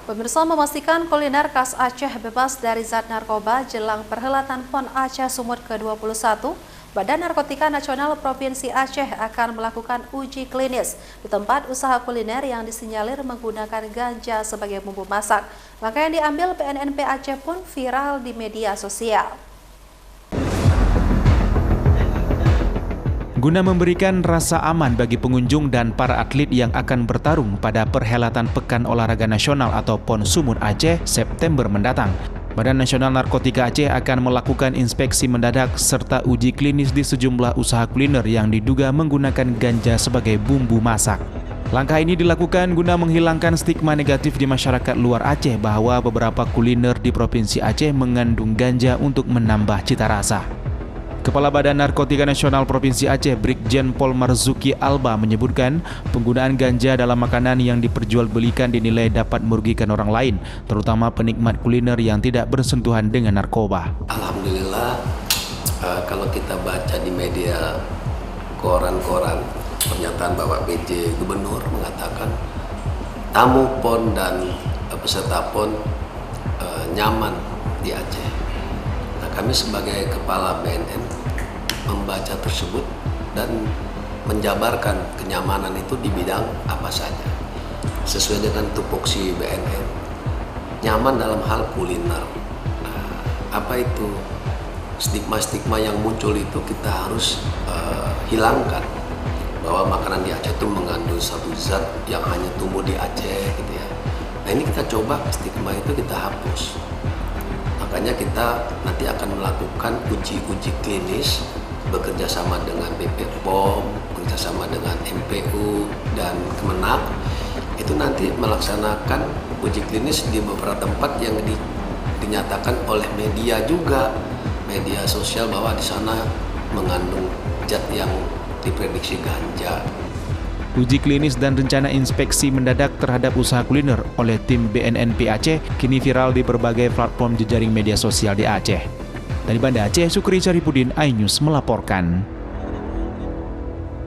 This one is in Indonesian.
Pemirsa, memastikan kuliner khas Aceh bebas dari zat narkoba jelang perhelatan PON Aceh Sumut ke-21, Badan Narkotika Nasional Provinsi Aceh akan melakukan uji klinis di tempat usaha kuliner yang disinyalir menggunakan ganja sebagai bumbu masak. Langkah yang diambil BNNP Aceh pun viral di media sosial. Guna memberikan rasa aman bagi pengunjung dan para atlet yang akan bertarung pada perhelatan Pekan Olahraga Nasional atau PON Sumut Aceh September mendatang, Badan Nasional Narkotika Aceh akan melakukan inspeksi mendadak serta uji klinis di sejumlah usaha kuliner yang diduga menggunakan ganja sebagai bumbu masak. Langkah ini dilakukan guna menghilangkan stigma negatif di masyarakat luar Aceh bahwa beberapa kuliner di Provinsi Aceh mengandung ganja untuk menambah cita rasa. Kepala Badan Narkotika Nasional Provinsi Aceh, Brigjen Pol Marzuki Alba menyebutkan penggunaan ganja dalam makanan yang diperjualbelikan dinilai dapat merugikan orang lain, terutama penikmat kuliner yang tidak bersentuhan dengan narkoba. Alhamdulillah, kalau kita baca di media koran-koran pernyataan Bapak PJ Gubernur mengatakan tamu PON dan peserta PON nyaman di Aceh. Nah, kami sebagai Kepala BNN membaca tersebut dan menjabarkan kenyamanan itu di bidang apa saja sesuai dengan tupoksi BNN. Nyaman dalam hal kuliner. Nah, apa itu stigma-stigma yang muncul itu kita harus hilangkan, bahwa makanan di Aceh itu mengandung satu zat yang hanya tumbuh di Aceh gitu ya. Nah, ini kita coba stigma itu kita hapus. Makanya kita nanti akan melakukan uji klinis bekerja sama dengan BP POM, bekerja sama dengan MPU dan Kemenak. Itu nanti melaksanakan uji klinis di beberapa tempat yang dinyatakan oleh media juga, media sosial, bahwa di sana mengandung zat yang diprediksi ganja. Uji klinis dan rencana inspeksi mendadak terhadap usaha kuliner oleh tim BNNP Aceh kini viral di berbagai platform jejaring media sosial di Aceh. Dari Banda Aceh, Sukri Syarifudin, iNews melaporkan.